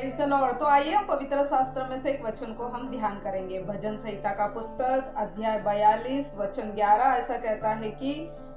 Praise the Lord. तो आइए हम पवित्र शास्त्र में से एक वचन को हम ध्यान करेंगे। भजन संहिता का पुस्तक अध्याय 42 वचन 11 ऐसा कहता है कि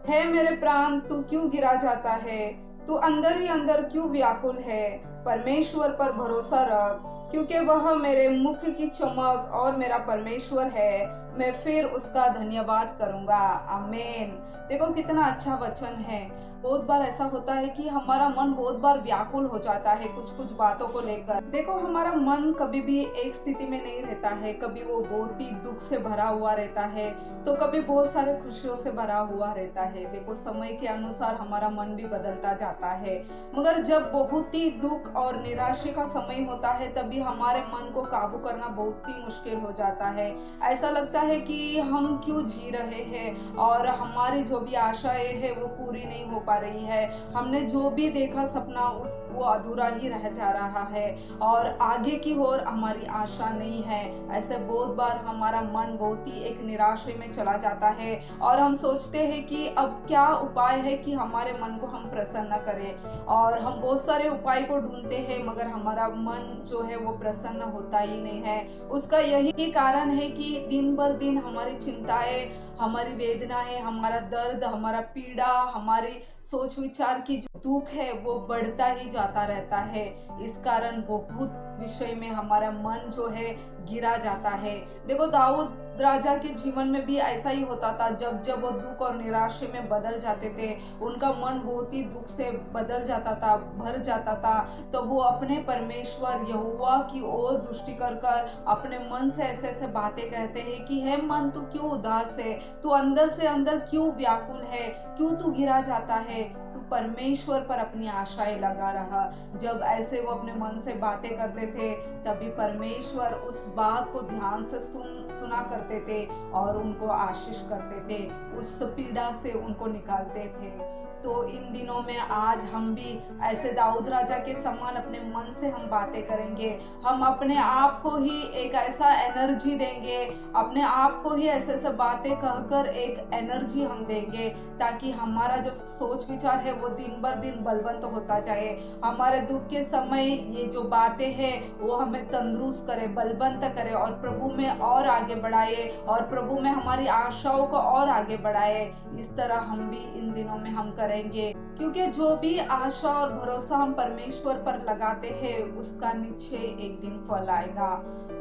हे मेरे प्राण तू क्यों गिरा जाता है, तू अंदर ही अंदर क्यों व्याकुल है। परमेश्वर पर भरोसा रख, क्योंकि वह मेरे मुख की चमक और मेरा परमेश्वर है, मैं फिर उसका धन्यवाद करूंगा। आमीन। देखो कितना अच्छा वचन है। बहुत बार ऐसा होता है कि हमारा मन बहुत बार व्याकुल हो जाता है कुछ कुछ बातों को लेकर। देखो हमारा मन कभी भी एक स्थिति में नहीं रहता है, कभी वो बहुत ही दुख से भरा हुआ रहता है तो कभी बहुत सारे खुशियों से भरा हुआ रहता है। देखो समय के अनुसार हमारा मन भी बदलता जाता है, मगर जब बहुत ही दुख और निराशा का समय होता है तभी हमारे मन को काबू करना बहुत ही मुश्किल हो जाता है। ऐसा लगता है कि हम क्यों जी रहे हैं और हमारी जो भी आशाएं है वो पूरी नहीं हो पा रही है। हमने जो भी देखा सपना वो अधूरा ही रह जा रहा है और आगे की ओर हमारी आशा नहीं है। ऐसे बहुत बार हमारा मन बहुत ही एक निराशा में चला जाता है और हम सोचते हैं कि अब क्या उपाय है कि हमारे मन को हम प्रसन्न करें, और हम बहुत सारे उपाय को ढूंढते हैं मगर हमारा मन जो है वो प्रसन्न होता ही नहीं है। उसका यही कारण है कि दिन भर दिन हमारी चिंताएं, हमारी वेदनाएं, हमारा दर्द, हमारा पीड़ा, हमारी सोच विचार की जो दुख है वो बढ़ता ही जाता रहता है। इस कारण बहुत विषय में हमारा मन जो है गिरा जाता है। देखो दाऊद राजा के जीवन में भी ऐसा ही होता था। जब जब वो दुख और निराशा में बदल जाते थे, उनका मन बहुत ही दुख से बदल जाता था, भर जाता था, तो वो अपने परमेश्वर यहोवा की ओर दृष्टि कर कर अपने मन से ऐसे ऐसे बातें कहते हैं कि हे मन तू क्यों उदास है, तू अंदर से अंदर क्यों व्याकुल है, क्यों तू गिरा जाता है, तू परमेश्वर पर अपनी आशाएं लगा रहा। जब ऐसे वो अपने मन से बातें करते थे तभी परमेश्वर उस बात को ध्यान से सुना करते थे और उनको आशीष करते थे, उस पीड़ा से उनको निकालते थे। तो इन दिनों में आज हम भी ऐसे दाऊद राजा के समान अपने मन से हम बातें करेंगे। हम अपने आप को ही एक ऐसा एनर्जी देंगे, अपने आप को ही ऐसे ऐसे बातें कहकर एक एनर्जी हम देंगे ताकि हमारा जो सोच विचार है वो दिन बर दिन बलवंत होता जाए। हमारे दुख के समय ये जो बातें हैं वो हमें तंदुरुस्त करे, बलवंत करे और प्रभु में और आगे बढ़ाए और प्रभु में हमारी आशाओं को और आगे बढ़ाए। इस तरह हम भी इन दिनों में हम करेंगे, क्योंकि जो भी आशा और भरोसा हम परमेश्वर पर लगाते हैं उसका निश्चय एक दिन फल आएगा।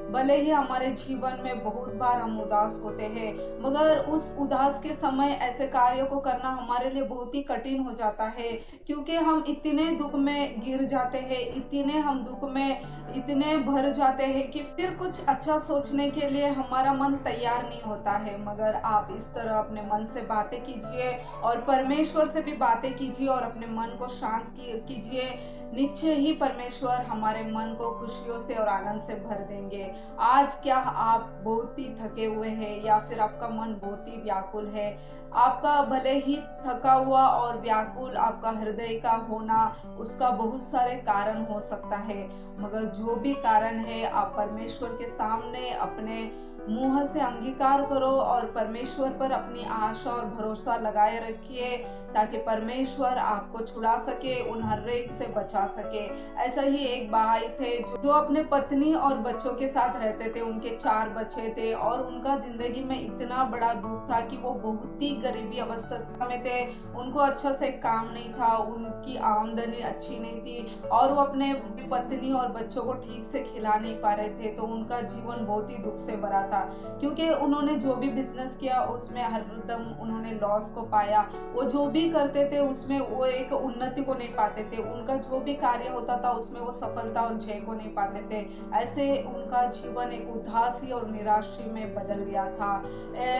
भले ही हमारे जीवन में बहुत बार हम उदास होते हैं मगर उस उदास के समय ऐसे कार्यों को करना हमारे लिए बहुत ही कठिन हो जाता है, क्योंकि हम इतने दुख में गिर जाते हैं, इतने हम दुख में इतने भर जाते हैं कि फिर कुछ अच्छा सोचने के लिए हमारा मन तैयार नहीं होता है। मगर आप इस तरह अपने मन से बातें कीजिए और परमेश्वर से भी बातें कीजिए और अपने मन को शांत कीजिए। निश्चय ही परमेश्वर हमारे मन को खुशियों से और आनंद से भर देंगे। आज क्या आप बहुत ही थके हुए हैं या फिर आपका मन बहुत ही व्याकुल है? आपका भले ही थका हुआ और व्याकुल आपका हृदय का होना उसका बहुत सारे कारण हो सकता है, मगर जो भी कारण है आप परमेश्वर के सामने अपने मुंह से अंगीकार करो और परमेश्वर पर अपनी आशा और भरोसा लगाए रखिए ताकि परमेश्वर आपको छुड़ा सके, उन हर एक से बचा सके। ऐसा ही एक भाई थे जो अपने पत्नी और बच्चों के साथ रहते थे। उनके 4 बच्चे थे और उनका जिंदगी में इतना बड़ा दुख था कि वो बहुत ही गरीबी अवस्था में थे। उनको अच्छा से काम नहीं था, उनकी आमदनी अच्छी नहीं थी और वो अपने पत्नी और बच्चों को ठीक से खिला नहीं पा रहे थे। तो उनका जीवन बहुत ही दुख से भरा था, क्योंकि उन्होंने जो भी बिजनेस किया उसमें हरदम उन्होंने लॉस को पाया। वो जो भी करते थे उसमें वो एक उन्नति को नहीं पाते थे, उनका जो भी कार्य होता था उसमें वो सफलता और जय को नहीं पाते थे। ऐसे उनका जीवन एक उदासी और निराशा में बदल गया था।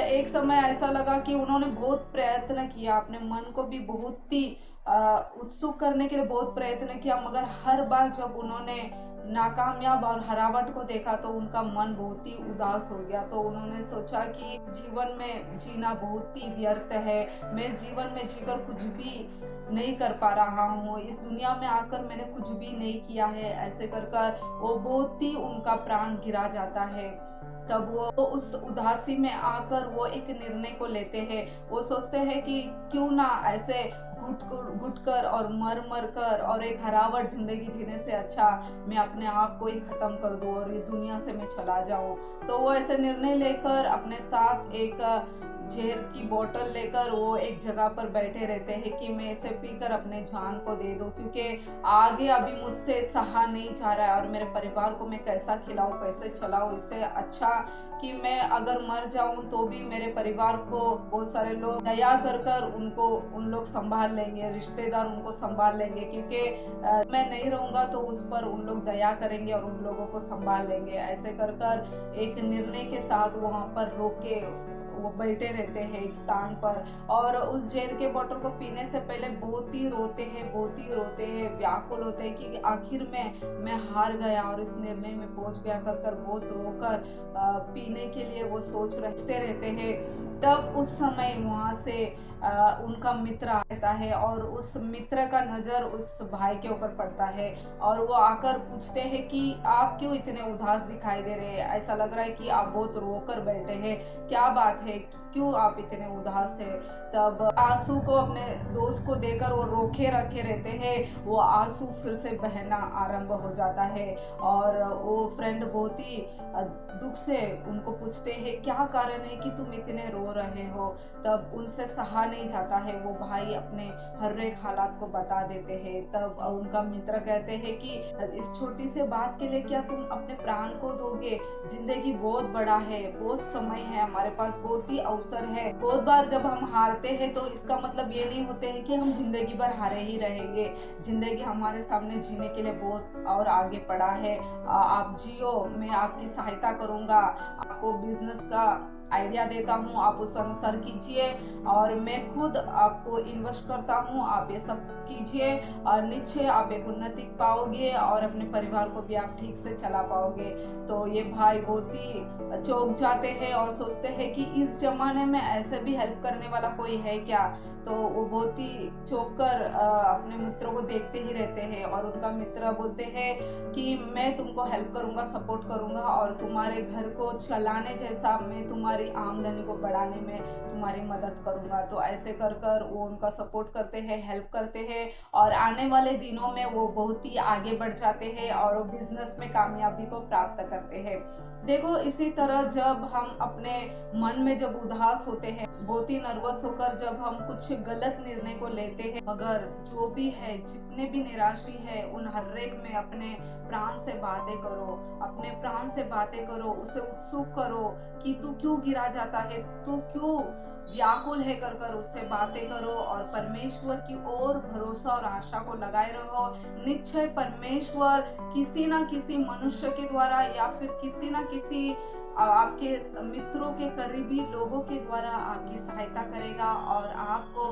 एक समय ऐसा लगा कि उन्होंने बहुत प्रयत्न किया, अपने मन को भी बहुत ही उत्सुक करने के लिए बहुत प्रयत्न किया, मगर हर बार जब उन्होंने नाकामयाब और हरावट को देखा तो उनका मन बहुत ही उदास हो गया। तो उन्होंने सोचा कि जीवन में जीना बहुत ही व्यर्थ है, मैं जीवन में जीकर कुछ भी नहीं कर पा रहा हूँ, इस दुनिया में आकर मैंने कुछ भी नहीं किया है। ऐसे कर कर वो बहुत ही उनका प्राण गिरा जाता है। तब वो उस उदासी में आकर वो एक निर्णय को लेते हैं। वो सोचते हैं कि क्यों ना ऐसे घुट कर और मर मर कर और एक हरावट जिंदगी जीने से अच्छा मैं अपने आप को ही खत्म कर दूं और ये दुनिया से मैं चला जाऊं। तो वो ऐसे निर्णय लेकर अपने साथ एक जहर की बोतल लेकर वो एक जगह पर बैठे रहते हैं कि मैं इसे पीकर अपने जान को दे दूं, क्योंकि आगे अभी मुझसे सहा नहीं जा रहा है और मेरे परिवार को मैं कैसा खिलाऊं कैसे चलाऊं। इससे अच्छा कि मैं अगर मर जाऊं तो भी मेरे परिवार को बहुत सारे लोग दया कर कर उनको उन लोग संभाल लेंगे, रिश्तेदार उनको संभाल लेंगे, क्योंकि मैं नहीं रहूंगा तो उस पर उन लोग दया करेंगे और उन लोगों को संभाल लेंगे। ऐसे कर कर एक निर्णय के साथ वहां पर रोक के वो बैठे रहते हैं एक स्थान पर और उस जहर के बोतल को पीने से पहले बहुत ही रोते हैं, व्याकुल होते हैं कि आखिर में मैं हार गया और इस निर्णय में पहुंच गया कर कर बहुत रोकर पीने के लिए वो सोच रहते हैं। तब उस समय वहां से उनका मित्र आता है और उस मित्र का नजर उस भाई के ऊपर पड़ता है और वो आकर पूछते हैं कि आप क्यों इतने उदास दिखाई दे रहे हैं, ऐसा लग रहा है कि आप बहुत रोकर बैठे हैं, क्या बात है, क्यों आप इतने उदास हैं। तब आंसू को अपने दोस्त को देकर वो रोके रखे रहते हैं, वो आंसू फिर से बहना आरंभ हो जाता है और वो फ्रेंड बहुत ही दुख से उनको पूछते हैं क्या कारण है कि तुम इतने रो रहे हो। तब उनसे सहा नहीं जाता है, वो भाई अपने हर एक हालात को बता देते हैं। तब उनका मित्र कहते हैं कि इस छोटी से बात के लिए क्या तुम अपने प्राण को दोगे, जिंदगी बहुत बड़ा है, बहुत समय है हमारे पास, बहुत ही अवसर है। बहुत बार जब हम हारते हैं तो इसका मतलब ये नहीं होते है कि हम जिंदगी भर हारे ही रहेंगे। जिंदगी हमारे सामने जीने के लिए बहुत और आगे पड़ा है। आप जियो, मैं आपकी सहायता करूंगा, आपको बिजनेस का आइडिया देता हूँ, आप उस अनुसार कीजिए और मैं खुद आपको इन्वेस्ट करता हूँ, आप ये सब कीजिए और निश्चय आप एक उन्नति पाओगे और अपने परिवार को भी आप ठीक से चला पाओगे। तो ये भाई बहुत ही चौंक जाते हैं और सोचते हैं कि इस जमाने में ऐसे भी हेल्प करने वाला कोई है क्या। तो वो बहुत ही चौंक कर अपने मित्रों को देखते ही रहते हैं और उनका मित्र बोलते हैं कि मैं तुमको हेल्प करूंगा, सपोर्ट करूंगा और तुम्हारे घर को चलाने जैसा मैं तुम्हारी आमदनी को बढ़ाने में तुम्हारी मदद करूंगा। तो ऐसे कर कर वो उनका सपोर्ट करते हैं, हेल्प करते हैं और आने वाले दिनों में वो बहुत ही आगे बढ़ जाते हैं और वो बिजनेस में कामयाबी को प्राप्त करते हैं। देखो, इसी तरह जब हम अपने मन में जब उदास होते हैं, बहुत ही नर्वस होकर जब हम कुछ गलत निर्णय को लेते हैं, मगर जो भी है, जितने भी निराशी है, उन हर एक में अपने प्राण से बातें करो, अपने प्राण से बातें करो, उसे उत्सुक करो कि तू क्यों गिरा जाता है, तू क्यों व्याकुल है, कर कर उससे बातें करो और परमेश्वर की ओर भरोसा और आशा को लगाए रहो। निश्चय परमेश्वर किसी ना किसी मनुष्य के द्वारा या फिर किसी ना किसी आपके मित्रों के करीबी लोगों के द्वारा आपकी सहायता करेगा और आपको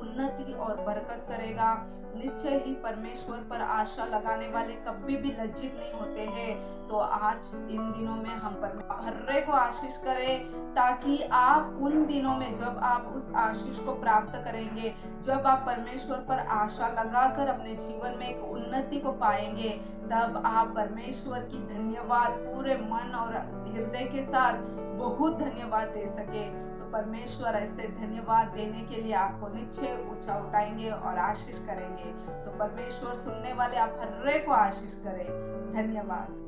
उन्नति और बरकत करेगा। निश्चय ही परमेश्वर पर आशा लगाने वाले कभी भी लज्जित नहीं होते हैं। तो आज इन दिनों में हम हर को आशीष करें, ताकि आप उन दिनों में जब आप उस आशीष को प्राप्त करेंगे, जब आप परमेश्वर पर आशा लगाकर अपने जीवन में एक उन्नति को पाएंगे, तब आप परमेश्वर की धन्यवाद पूरे मन और हृदय के साथ बहुत धन्यवाद दे सके। तो परमेश्वर ऐसे धन्यवाद देने के लिए आपको निश्चय ऊंचा उठाएंगे और आशीष करेंगे। तो परमेश्वर सुनने वाले आप हर को आशीष करें। धन्यवाद।